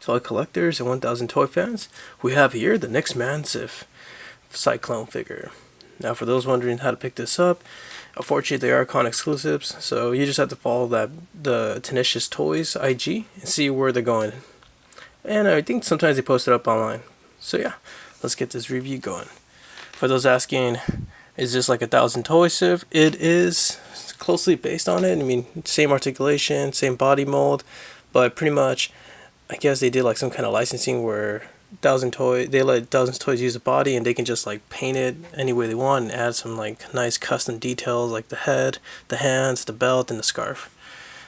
fellow collectors and 1000 toy fans, we have here the next man Synth Cyclone Figure. Now for those wondering how to pick this up, unfortunately they are con exclusives, so you just have to follow the Tenacious Toys IG and see where they're going. And I think sometimes they post it up online. So yeah, let's get this review going. For those asking, is this like 1000 toy Synth? It is closely based on it. I mean, same articulation, same body mold, but pretty much I guess they did like some kind of licensing where they let 1000 toys use the body and they can just like paint it any way they want and add some like nice custom details like the head, the hands, the belt, and the scarf.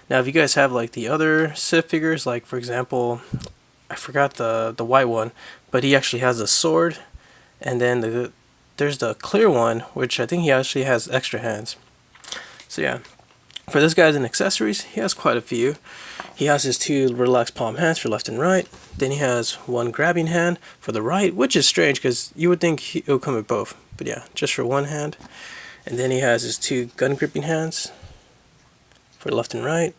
Now if you guys have like the other Synth figures, like for example, I forgot the white one, but he actually has a sword, and then there's the clear one, which I think he actually has extra hands. So yeah, for this guy's and accessories, he has quite a few. He has his two relaxed palm hands for left and right. Then he has one grabbing hand for the right, which is strange because you would think it would come with both. But yeah, just for one hand. And then he has his two gun gripping hands for left and right.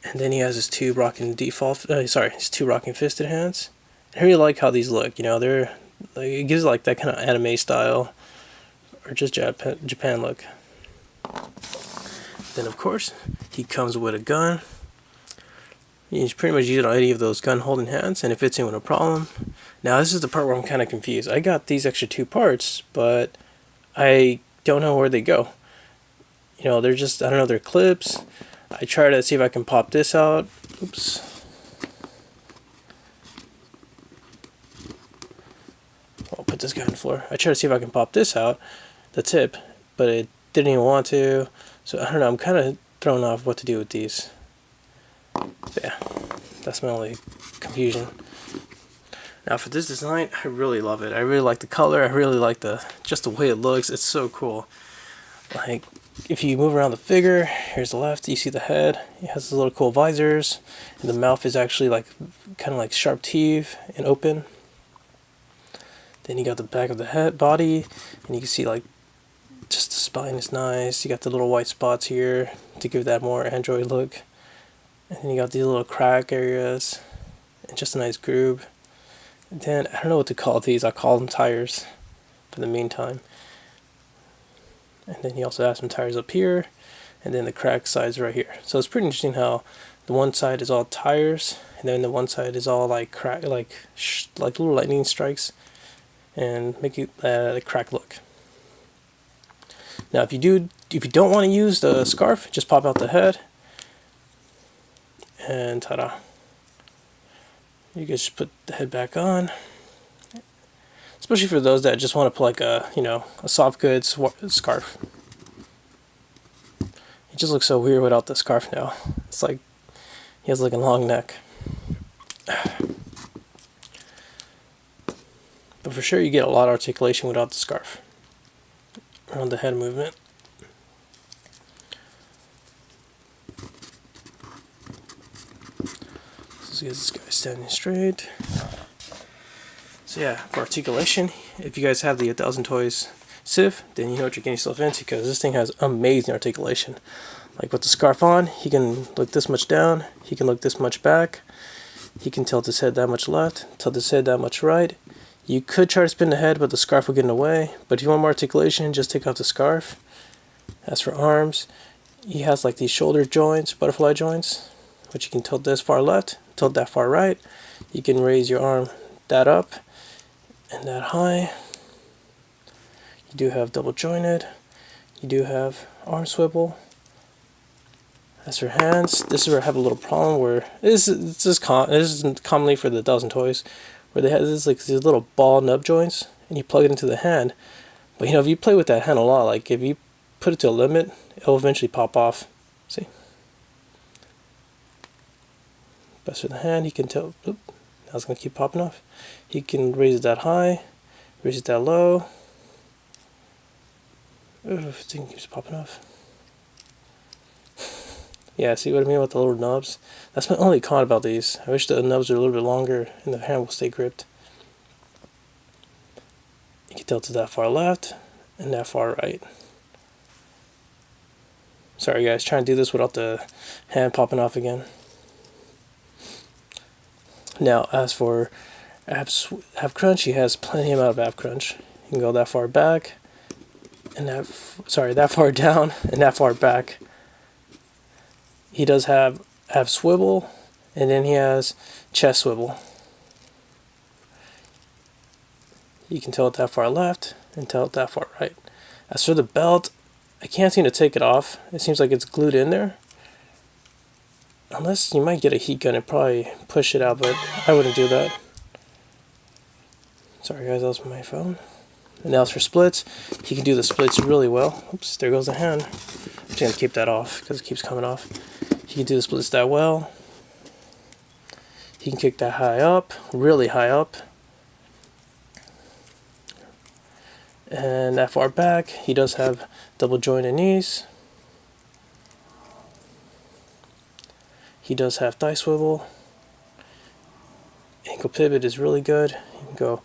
And then he has his two rocking fisted hands. I really like how these look. You know, they're like, it gives like that kind of anime style or just Japan look. Then of course he comes with a gun. You can pretty much use it on any of those gun holding hands and it fits in with no problem. Now this is the part where I'm kind of confused. I got these extra two parts, but I don't know where they go. You know, they're just, I don't know, they're clips. I try to see if I can pop this out. Oops. I'll put this guy on the floor. I try to see if I can pop this out, the tip, but it didn't even want to. So I don't know, I'm kind of thrown off what to do with these. But yeah, that's my only confusion. Now for this design, I really love it. I really like the color. I really like just the way it looks. It's so cool. Like if you move around the figure, here's the left. You see the head. It has these little cool visors, and the mouth is actually like kind of like sharp teeth and open. Then you got the back of the head, body, and you can see like just the spine is nice. You got the little white spots here to give that more Android look. And then you got these little crack areas and just a nice groove. And then I don't know what to call these. I call them tires for the meantime. And then you also have some tires up here, and then the crack sides right here. So it's pretty interesting how the one side is all tires, and then the one side is all like crack, like little lightning strikes, and make it a crack look. Now if you don't want to use the scarf, just pop out the head. And ta-da! You can just put the head back on. Especially for those that just want to put like a soft goods scarf. It just looks so weird without the scarf now. It's like he has like a long neck. But for sure you get a lot of articulation without the scarf. Around the head movement. Let's get this guy standing straight. So yeah, for articulation, if you guys have the 1000 toys Synth, then you know what you're getting yourself into because this thing has amazing articulation. Like with the scarf on, he can look this much down, he can look this much back, he can tilt his head that much left, tilt his head that much right. You could try to spin the head, but the scarf will get in the way. But if you want more articulation, just take off the scarf. As for arms, he has like these shoulder joints, butterfly joints, which you can tilt this far left, tilt that far right. You can raise your arm that up and that high. You do have double jointed. You do have arm swivel. As for hands, this is where I have a little problem where this is commonly for the 1000 toys, where they have these little ball nub joints, and you plug it into the hand. But you know, if you play with that hand a lot, like if you put it to a limit, it'll eventually pop off. See? Best for the hand, he can tilt. Oop, now it's gonna keep popping off. He can raise it that high, raise it that low. Ooh, the thing keeps popping off. Yeah, see what I mean with the little nubs? That's my only con about these. I wish the nubs were a little bit longer and the hand will stay gripped. You can tilt it that far left and that far right. Sorry guys, trying to do this without the hand popping off again. Now, as for ab crunch, he has plenty amount of ab crunch. You can go that far back, and that far down, and that far back. He does have ab swivel, and then he has chest swivel. You can tilt that far left and tilt that far right. As for the belt, I can't seem to take it off. It seems like it's glued in there. Unless you might get a heat gun and probably push it out, but I wouldn't do that. Sorry guys, that was my phone. And now as for splits, he can do the splits really well. Oops, there goes the hand. I'm just going to keep that off because it keeps coming off. He can do the splits that well. He can kick that high up, really high up. And that far back, he does have double jointed knees. He does have thigh swivel. Ankle pivot is really good. You can go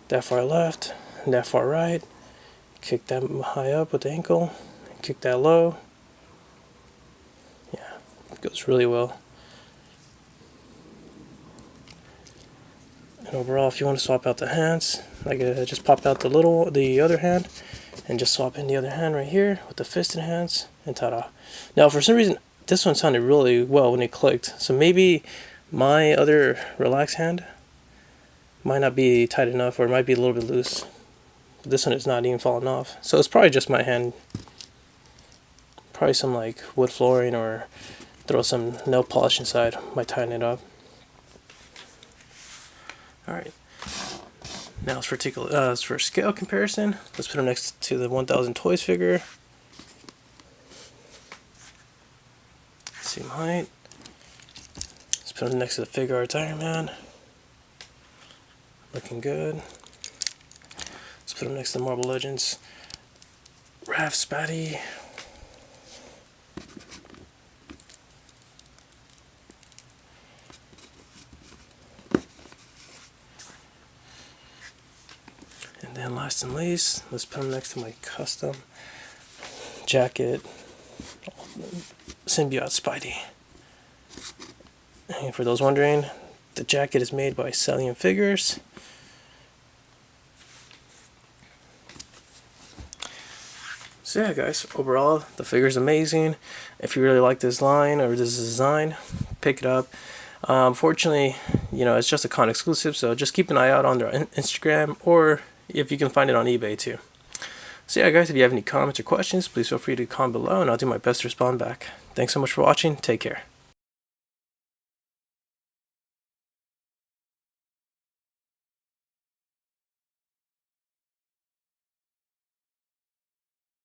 that far left and that far right. Kick that high up with the ankle. Kick that low. Yeah, it goes really well. And overall, if you want to swap out the hands, like just pop out the other hand, and just swap in the other hand right here with the fisted hands, and ta-da. Now, for some reason, this one sounded really well when it clicked. So maybe my other relax hand might not be tight enough, or it might be a little bit loose. But this one is not even falling off. So it's probably just my hand. Probably some like wood flooring, or throw some nail polish inside. Might tighten it up. Alright, now as for scale comparison, let's put them next to the 1000 Toys figure. Same height. Let's put them next to the Figure Arts Iron Man. Looking good. Let's put them next to the Marvel Legends Raph Spatty. And then last and least, let's put them next to my custom jacket Symbiote Spidey. And for those wondering, the jacket is made by Cellium Figures. So yeah guys, overall the figure is amazing. If you really like this line or this design, pick it up. Unfortunately, it's just a con exclusive, so just keep an eye out on their Instagram, or if you can find it on eBay too. So yeah guys, if you have any comments or questions, please feel free to comment below and I'll do my best to respond back. Thanks so much for watching. Take care.